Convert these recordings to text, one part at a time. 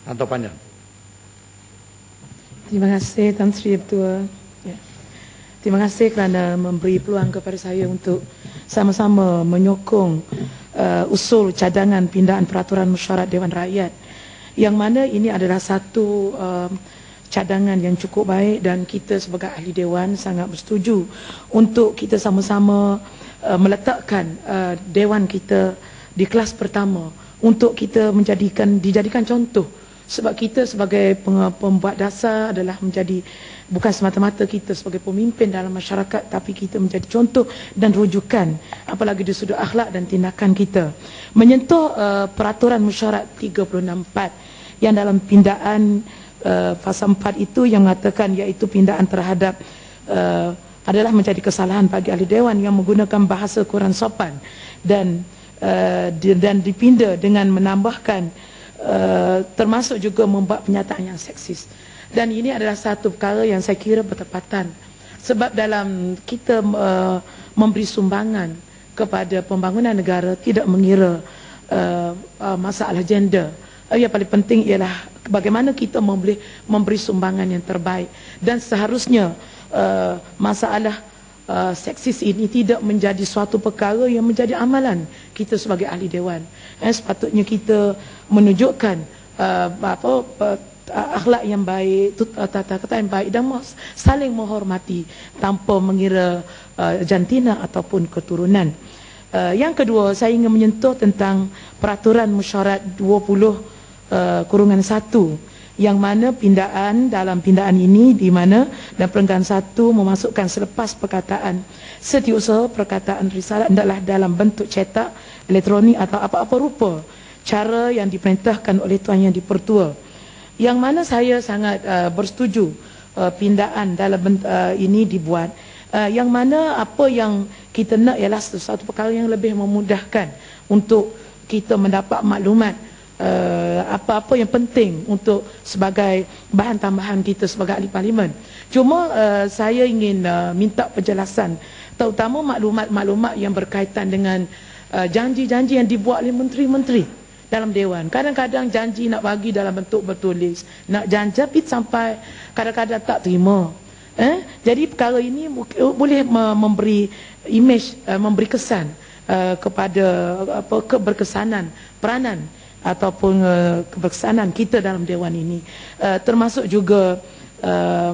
Rantau Panjang. Terima kasih Tan Sri Ketua. Ya. Terima kasih kerana memberi peluang kepada saya untuk sama-sama menyokong usul cadangan pindaan peraturan mesyuarat Dewan Rakyat, yang mana ini adalah satu cadangan yang cukup baik dan kita sebagai ahli Dewan sangat bersetuju untuk kita sama-sama meletakkan Dewan kita di kelas pertama untuk kita dijadikan contoh. Sebab kita sebagai pembuat dasar adalah menjadi bukan semata-mata kita sebagai pemimpin dalam masyarakat, tapi kita menjadi contoh dan rujukan apalagi di sudut akhlak dan tindakan kita. Menyentuh peraturan mesyuarat 364 yang dalam pindaan fasa 4 itu yang mengatakan iaitu pindaan terhadap adalah menjadi kesalahan bagi ahli Dewan yang menggunakan bahasa kurang sopan dan dipinda dengan menambahkan termasuk juga membuat pernyataan yang seksis. Dan ini adalah satu perkara yang saya kira bertepatan, sebab dalam kita memberi sumbangan kepada pembangunan negara tidak mengira masalah gender. Yang paling penting ialah bagaimana kita boleh memberi sumbangan yang terbaik, dan seharusnya masalah seksis ini tidak menjadi suatu perkara yang menjadi amalan kita sebagai ahli Dewan. Sepatutnya kita menunjukkan akhlak yang baik, tata kata yang baik dan saling menghormati tanpa mengira jantina ataupun keturunan. Yang kedua, saya ingin menyentuh tentang peraturan mesyuarat 20/1 yang mana dalam pindaan ini di mana dan perenggan 1 memasukkan selepas perkataan setiausaha perkataan risalah hendaklah dalam bentuk cetak, elektronik atau apa-apa rupa cara yang diperintahkan oleh Tuan Yang di-Pertua. Yang mana saya sangat bersetuju pindaan dalam ini dibuat, yang mana apa yang kita nak ialah sesuatu perkara yang lebih memudahkan untuk kita mendapat maklumat apa-apa yang penting untuk sebagai bahan tambahan kita sebagai ahli parlimen. Cuma saya ingin minta penjelasan terutama maklumat-maklumat yang berkaitan dengan janji-janji yang dibuat oleh menteri-menteri dalam Dewan. Kadang-kadang janji nak bagi dalam bentuk bertulis, nak janji tapi sampai kadang-kadang tak terima. Jadi perkara ini boleh memberi image, memberi kesan kepada keberkesanan peranan ataupun keberkesanan kita dalam Dewan ini, termasuk juga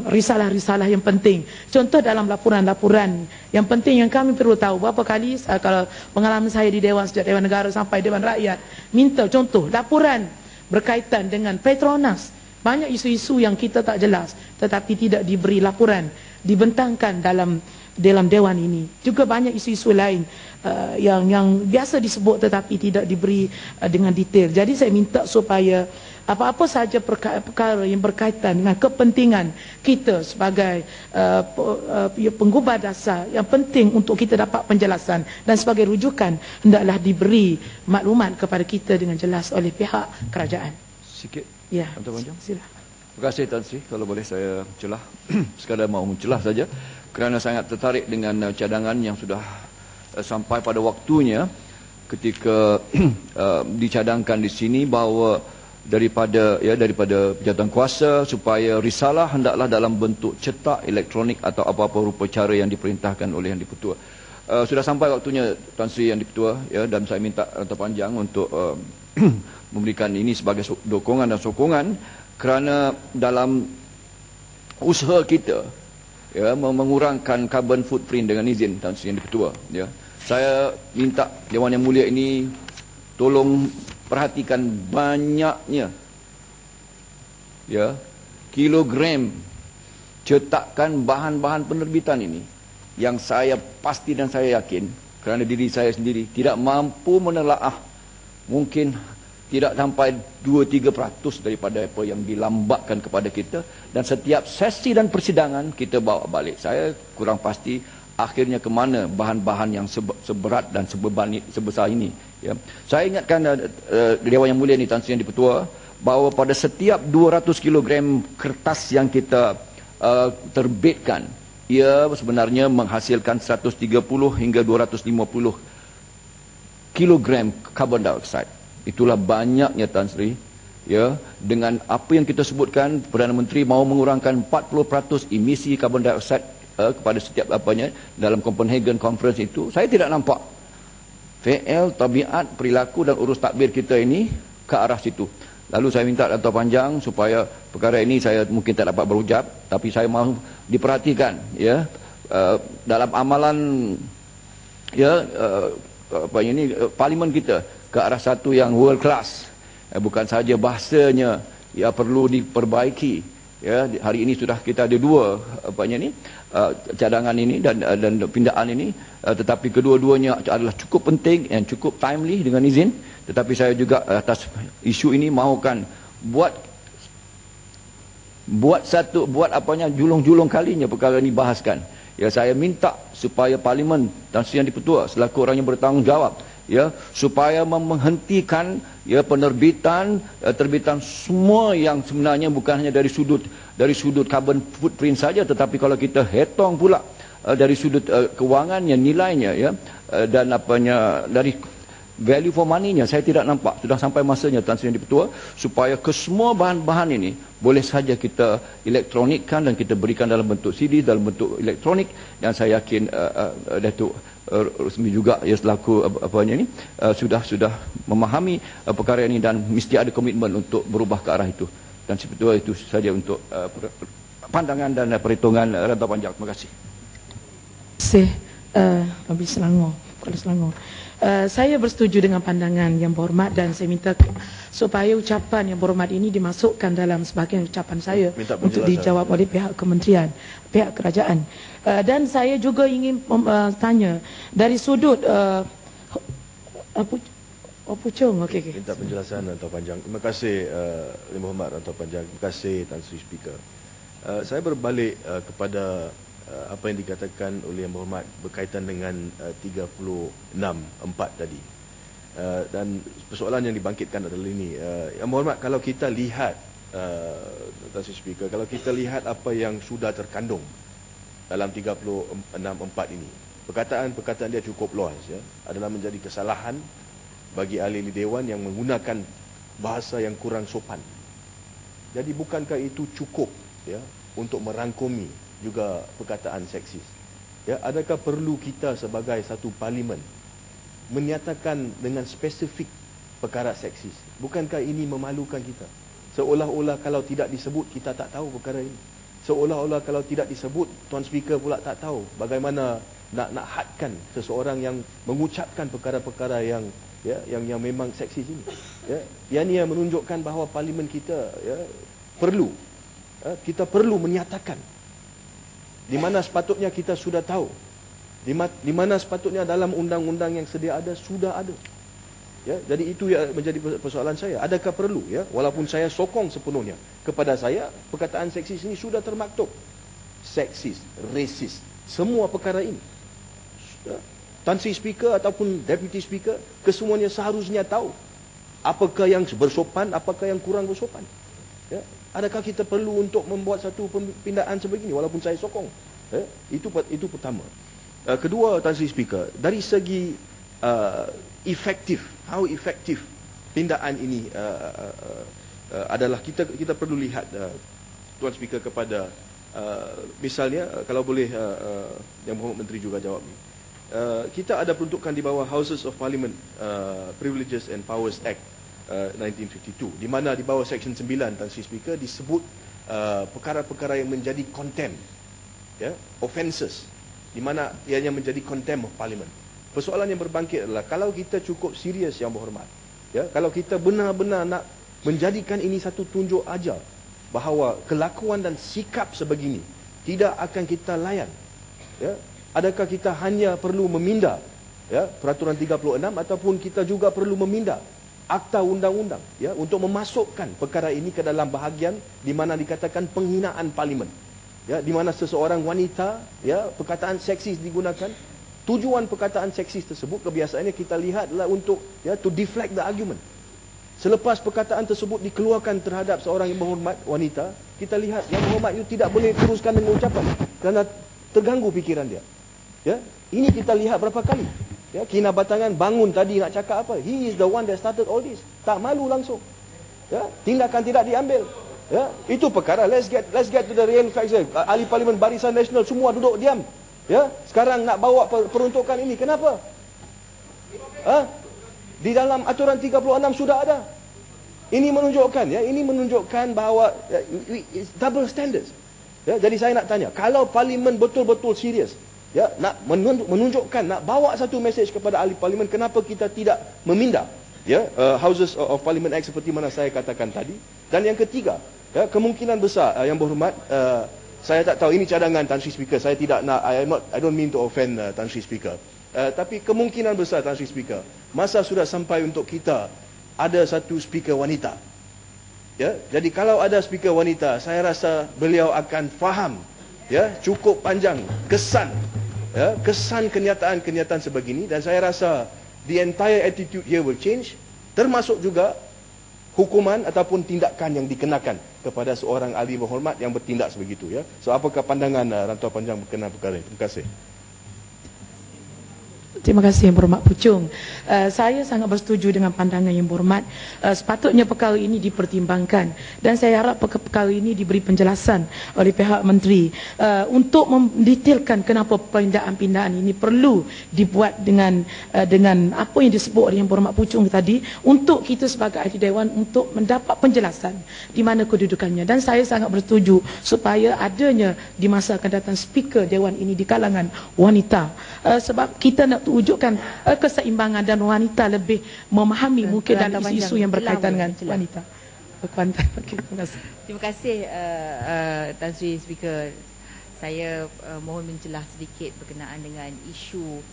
risalah-risalah yang penting. Contoh dalam laporan-laporan yang penting yang kami perlu tahu. Berapa kali kalau pengalaman saya di Dewan, sejak Dewan Negara sampai Dewan Rakyat, minta contoh laporan berkaitan dengan Petronas. Banyak isu-isu yang kita tak jelas tetapi tidak diberi laporan, dibentangkan dalam Dewan ini. Juga banyak isu-isu lain yang biasa disebut tetapi tidak diberi dengan detail. Jadi saya minta supaya apa-apa saja perkara yang berkaitan dengan kepentingan kita sebagai penggubah dasar yang penting untuk kita dapat penjelasan dan sebagai rujukan hendaklah diberi maklumat kepada kita dengan jelas oleh pihak kerajaan. Sikit. Ya. Sila. Terima kasih Tan Sri. Kalau boleh saya celah, sekadar mau mencelah saja kerana sangat tertarik dengan cadangan yang sudah sampai pada waktunya ketika dicadangkan di sini bahawa daripada penjawatan kuasa supaya risalah hendaklah dalam bentuk cetak, elektronik atau apa-apa rupa cara yang diperintahkan oleh Yang di-Pertua. Sudah sampai waktunya Tan Sri Yang di-Pertua, ya, dan saya minta rantau panjang untuk memberikan ini sebagai dokongan dan sokongan kerana dalam usaha kita, ya, mengurangkan carbon footprint dengan izin Tan Sri Yang di-Pertua, ya. Saya minta Dewan Yang Mulia ini tolong perhatikan banyaknya, ya, kilogram cetakan bahan-bahan penerbitan ini yang saya pasti dan saya yakin kerana diri saya sendiri tidak mampu menelaah, mungkin tidak sampai 2-3% daripada apa yang dilambatkan kepada kita, dan setiap sesi dan persidangan kita bawa balik. Saya kurang pasti akhirnya ke mana bahan-bahan yang seberat dan sebesar ini, ya. Saya ingatkan Dewan Yang Mulia ni, Tan Sri Yang di-Pertua, bahawa pada setiap 200 kg kertas yang kita terbitkan, ia sebenarnya menghasilkan 130 hingga 250 kg carbon dioxide. Itulah banyaknya Tan Sri ya, dengan apa yang kita sebutkan, Perdana Menteri mahu mengurangkan 40% emisi karbon dioksida kepada setiap apanya dalam Copenhagen Conference itu. Saya tidak nampak fi'il, tabiat, perilaku dan urus takbir kita ini ke arah situ. Lalu saya minta Dato' Panjang supaya perkara ini saya mungkin tak dapat berucap, tapi saya mahu diperhatikan, ya, dalam amalan, ya, parlimen kita ke arah satu yang world class. Bukan saja bahasanya ya perlu diperbaiki, ya. Hari ini sudah kita ada dua cadangan ini dan pindaan ini, tetapi kedua-duanya adalah cukup penting dan cukup timely dengan izin. Tetapi saya juga atas isu ini mahukan buat julung-julung kalinya perkara ini bahaskan. Ya, saya minta supaya parlimen Tan Sri Yang Dipertua selaku orang yang bertanggungjawab, ya, supaya menghentikan, ya, penerbitan terbitan semua yang sebenarnya bukan hanya dari sudut carbon footprint saja, tetapi kalau kita hitung pula dari sudut kewangannya, nilainya, ya, dan dari value for money-nya, saya tidak nampak. Sudah sampai masanya Tan Sri Yang Dipertua supaya kesemua bahan-bahan ini boleh saja kita elektronikkan dan kita berikan dalam bentuk CD, dalam bentuk elektronik, dan saya yakin Datuk Rosmi juga, ya, selaku sudah memahami perkara ini dan mesti ada komitmen untuk berubah ke arah itu. Dan sebetulnya itu saja untuk pandangan dan perhitungan Dato' Panjang. Terima kasih. Habis Selangor, Kuala Selangor. Saya bersetuju dengan pandangan Yang Berhormat dan saya minta supaya ucapan Yang Berhormat ini dimasukkan dalam sebahagian ucapan saya untuk dijawab oleh pihak kementerian, pihak kerajaan. Dan saya juga ingin tanya dari sudut Pucung. Minta penjelasan Dato' Panjang. Terima kasih Yang Berhormat Dato' Panjang. Terima kasih Tan Sri Speaker. Saya berbalik kepada apa yang dikatakan oleh Yang Berhormat berkaitan dengan 36.4 tadi. Dan persoalan yang dibangkitkan adalah ini. Yang Berhormat, kalau kita lihat, Tan Sri Speaker, kalau kita lihat apa yang sudah terkandung dalam 36.4 ini, perkataan-perkataan dia cukup luas, ya, adalah menjadi kesalahan bagi ahli-ahli Dewan yang menggunakan bahasa yang kurang sopan. Jadi bukankah itu cukup, ya, untuk merangkumi juga perkataan seksis? Ya, adakah perlu kita sebagai satu parlimen menyatakan dengan spesifik perkara seksis? Bukankah ini memalukan kita? Seolah-olah kalau tidak disebut kita tak tahu perkara ini. Seolah-olah kalau tidak disebut Tuan Speaker pula tak tahu bagaimana nak hadkan seseorang yang mengucapkan perkara-perkara yang, ya, yang memang seksis ini. Ya, yang ini menunjukkan bahawa parlimen kita, ya, perlu, kita perlu menyatakan di mana sepatutnya kita sudah tahu, di mana sepatutnya dalam undang-undang yang sedia ada sudah ada. Ya, jadi itu yang menjadi persoalan saya. Adakah perlu, ya, walaupun saya sokong sepenuhnya, kepada saya perkataan seksis ini sudah termaktub. Seksis, resis, semua perkara ini, ya, Tan Sri Speaker ataupun Deputy Speaker, kesemuanya seharusnya tahu apakah yang bersopan, apakah yang kurang bersopan. Ya, adakah kita perlu untuk membuat satu pindaan sebegini walaupun saya sokong? Ya, itu pertama. Kedua, Tan Sri Speaker, dari segi efektif, how efektif pindaan ini adalah kita perlu lihat, Tuan Speaker, kepada misalnya kalau boleh Yang Berhormat Menteri juga jawab ni. Kita ada peruntukan di bawah Houses of Parliament Privileges and Powers Act 1952, di mana di bawah Section 9, Tan Sri Speaker, disebut perkara-perkara yang menjadi contempt, ya, offences, di mana ianya menjadi contempt of Parliament. Persoalan yang berbangkit adalah kalau kita cukup serius, Yang Berhormat, ya, kalau kita benar-benar nak menjadikan ini satu tunjuk ajar bahawa kelakuan dan sikap sebegini tidak akan kita layan, ya, adakah kita hanya perlu meminda, ya, peraturan 36 ataupun kita juga perlu meminda akta undang-undang, ya, untuk memasukkan perkara ini ke dalam bahagian di mana dikatakan penghinaan parlimen, ya, di mana seseorang wanita, ya, perkataan seksis digunakan. Tujuan perkataan seksis tersebut kebiasaannya kita lihat adalah untuk, ya, to deflect the argument. Selepas perkataan tersebut dikeluarkan terhadap seorang Yang Berhormat wanita, kita lihat Yang Berhormat itu tidak boleh teruskan dengan ucapan kerana terganggu fikiran dia. Ya, ini kita lihat berapa kali. Ya, Kinabatangan bangun tadi nak cakap apa? He is the one that started all this. Tak malu langsung. Ya, tindakan tidak diambil. Ya, itu perkara. Let's get to the real facts. Ahli Parlimen Barisan Nasional semua duduk diam. Ya, sekarang nak bawa peruntukan ini, kenapa? Di dalam aturan 36 sudah ada. Ini menunjukkan bahawa double standards. Ya, jadi saya nak tanya, kalau Parlimen betul-betul serius, ya, nak menunjukkan, nak bawa satu mesej kepada ahli Parlimen, kenapa kita tidak meminda, ya, Houses of Parliament Act seperti mana saya katakan tadi? Dan yang ketiga, ya, kemungkinan besar yang berhormat, saya tak tahu, ini cadangan Tan Sri Speaker, saya tidak nak, I don't mean to offend Tan Sri Speaker, tapi kemungkinan besar Tan Sri Speaker, masa sudah sampai untuk kita ada satu speaker wanita. Ya, jadi kalau ada speaker wanita, saya rasa beliau akan faham, ya, cukup panjang kesan, ya, kesan kenyataan sebegini, dan saya rasa the entire attitude here will change, termasuk juga hukuman ataupun tindakan yang dikenakan kepada seorang ahli berhormat yang bertindak sebegitu, ya. So apakah pandangan Rantau Panjang berkenaan perkara ini? Terima kasih. Terima kasih Yang Berhormat Puchong. Saya sangat bersetuju dengan pandangan Yang Berhormat. Sepatutnya perkara ini dipertimbangkan, dan saya harap perkara ini diberi penjelasan oleh pihak menteri untuk mendetailkan kenapa pindahan-pindahan ini perlu dibuat dengan apa yang disebut oleh Yang Berhormat Puchong tadi, untuk kita sebagai ahli dewan untuk mendapat penjelasan di mana kedudukannya. Dan saya sangat bersetuju supaya adanya di masa akan datang speaker dewan ini di kalangan wanita, sebab kita nak wujudkan keseimbangan dan wanita lebih memahami mungkin dalam isu-isu yang berkaitan dengan wanita. Terima kasih Tan Sri Speaker. Saya mohon menjelas sedikit berkenaan dengan isu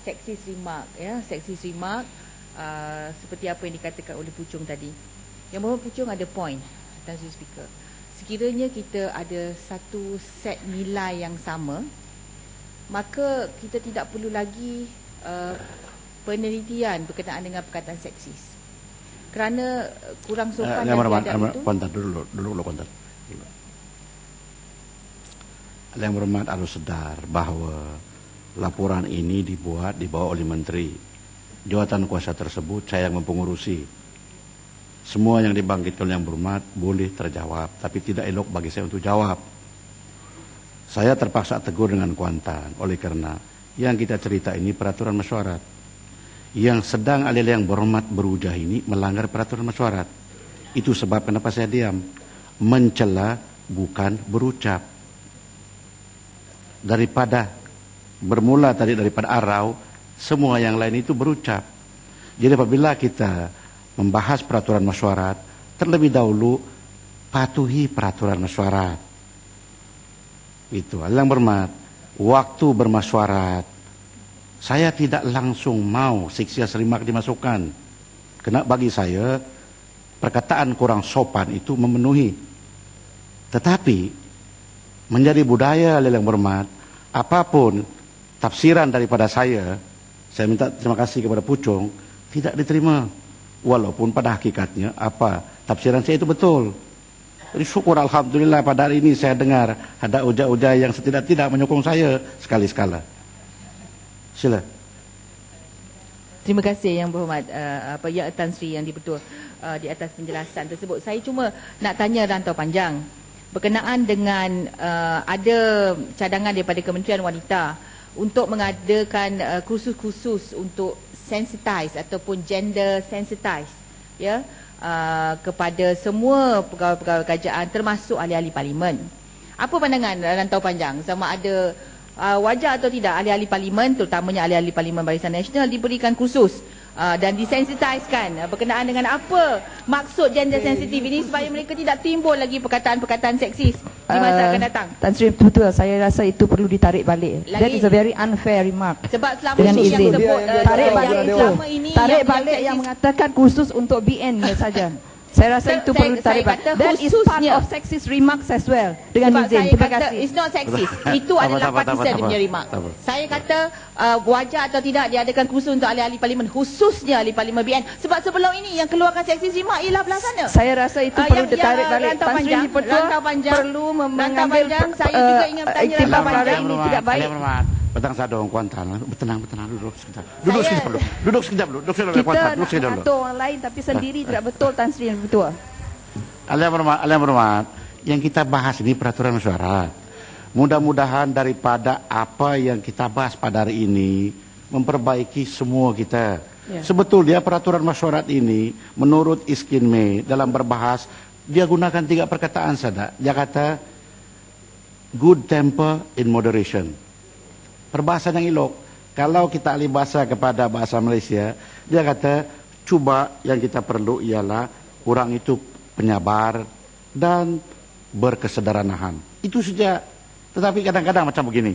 sexist remark, ya, sexist remark seperti apa yang dikatakan oleh Puchong tadi. Yang Mohon Puchong ada point, Tan Sri Speaker. Sekiranya kita ada satu set nilai yang sama, maka kita tidak perlu lagi penelitian berkenaan dengan perkataan seksis. Kerana kurang sopan dan biadab itu. Dulu. Yang Berhormat harus sedar bahawa laporan ini dibuat di bawah oleh Menteri. Jawatan kuasa tersebut saya yang mempengurusi. Semua yang dibangkitkan oleh Yang Berhormat boleh terjawab, tapi tidak elok bagi saya untuk jawab. Saya terpaksa tegur dengan Kuantan oleh kerana yang kita cerita ini peraturan mesyuarat. Yang sedang ahli Yang Berhormat berhujah ini melanggar peraturan mesyuarat. Itu sebab kenapa saya diam. Mencela bukan berucap. Daripada bermula tadi daripada arau, semua yang lain itu berucap. Jadi apabila kita membahas peraturan mesyuarat, terlebih dahulu patuhi peraturan mesyuarat. Itu Yang Berhormat, waktu bermasyuarat saya tidak langsung mau sexist remark dimasukkan, kerana bagi saya perkataan kurang sopan itu memenuhi. Tetapi menjadi budaya Yang Berhormat, apapun tafsiran daripada saya minta terima kasih kepada Puchong, tidak diterima, walaupun pada hakikatnya apa tafsiran saya itu betul. Jadi syukur Alhamdulillah pada hari ini saya dengar ada ujar-ujar yang setidak-tidak menyokong saya sekali-sekala. Sila. Terima kasih Yang Berhormat Ya Tan Sri yang dibetul di atas penjelasan tersebut. Saya cuma nak tanya Rantau Panjang berkenaan dengan ada cadangan daripada Kementerian Wanita untuk mengadakan kursus-kursus untuk sensitize ataupun gender sensitize, ya, kepada semua pegawai-pegawai kerajaan termasuk ahli-ahli parlimen. Apa pandangan Rantau Panjang sama ada wajar atau tidak ahli-ahli parlimen, terutamanya ahli-ahli parlimen Barisan Nasional, diberikan kursus dan disensitizekan berkenaan dengan apa maksud gender sensitif ini supaya mereka tidak timbul lagi perkataan-perkataan seksis di masa akan datang? Tan Sri, betul, saya rasa itu perlu ditarik balik. That is a very unfair remark. Sebab selama dengan ini yang izin sebut tarik balik yang itu. selama ini Tarik balik yang mengatakan khusus untuk BN saja. Saya rasa itu perlu ditarik balik. That is part of sexist remarks as well. Dengan izin, terima kasih. It's not sexist. Itu adalah partisan dia punya remark. Saya kata wajar atau tidak diadakan kursus untuk ahli-ahli parlimen, khususnya ahli parlimen BN. Sebab sebelum ini yang keluarkan sexist remark ialah belah sana. Saya rasa itu perlu ditarik balik. Rantau Panjang perlu mengambil saya juga ingin bertanya Rantau Panjang. tidak baik. Yang Berhormat, Petang sadong Kuantan. Tenang duduk sekejap. Duduk sekejap dulu. Duduk sekejap dulu. Kita nak atur orang lain tapi sendiri tidak betul Tan Sri yang betul. Alia berhormat, yang kita bahas ini peraturan mesyuarat. Mudah-mudahan daripada apa yang kita bahas pada hari ini memperbaiki semua kita. Ya. Sebetulnya peraturan mesyuarat ini menurut Iskinme dalam berbahas dia gunakan 3 perkataan saja. Dia kata good temper in moderation. Perbahasan yang elok. Kalau kita alih bahasa kepada bahasa Malaysia, dia kata cuba yang kita perlu ialah orang itu penyabar dan berkesederhanaan. Itu saja. Tetapi kadang-kadang macam begini.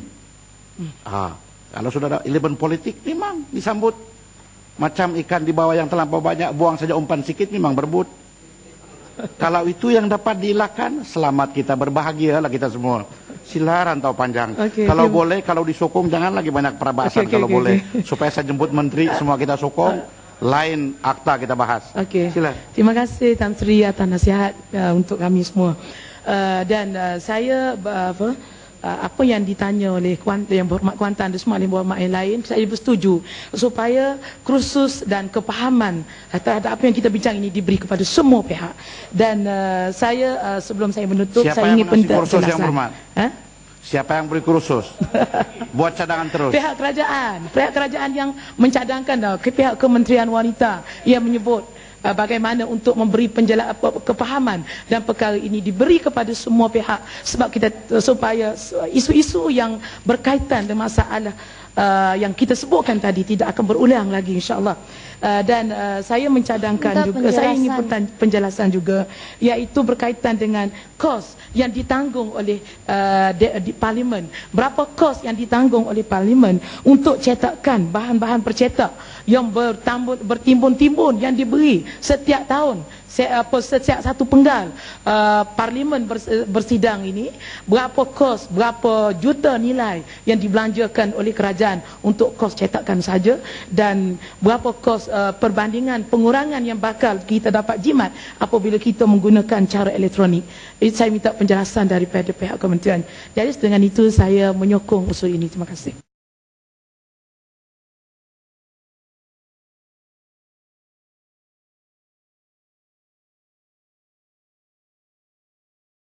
Kalau sudah ada elemen politik memang disambut. Macam ikan di bawah yang terlampau banyak, buang saja umpan sikit memang berebut. Kalau itu yang dapat dielakkan, selamat kita, berbahagialah kita semua. Sila rantau panjang. Kalau boleh, kalau disokong jangan lagi banyak perbahasan kalau boleh. Supaya saya jemput menteri, semua kita sokong. Lain akta kita bahas. Sila. Terima kasih Tan Sri atas nasihat untuk kami semua. Saya apa yang ditanya oleh yang berhormat Kuantan dan semua yang berhormat yang lain, saya bersetuju supaya kursus dan kepahaman terhadap apa yang kita bincang ini diberi kepada semua pihak. Dan saya sebelum saya menutup, siapa saya ingin kursus yang berhormat? Siapa yang beri kursus? Buat cadangan terus. Pihak kerajaan yang mencadangkan, pihak Kementerian Wanita yang menyebut bagaimana untuk memberi kepahaman dan perkara ini diberi kepada semua pihak sebab kita supaya isu-isu yang berkaitan dengan masalah yang kita sebutkan tadi tidak akan berulang lagi insya-Allah. Saya mencadangkan juga, saya ingin penjelasan juga, iaitu berkaitan dengan kos yang ditanggung oleh di Parlimen. Berapa kos yang ditanggung oleh Parlimen untuk cetakan bahan-bahan percetak yang bertimbun-timbun yang diberi setiap tahun, setiap satu penggal Parlimen bersidang ini, berapa kos, berapa juta nilai yang dibelanjakan oleh kerajaan untuk kos cetakan saja, dan berapa kos perbandingan pengurangan yang bakal kita dapat jimat apabila kita menggunakan cara elektronik. Saya minta penjelasan daripada pihak kementerian. Jadi dengan itu saya menyokong usul ini. Terima kasih.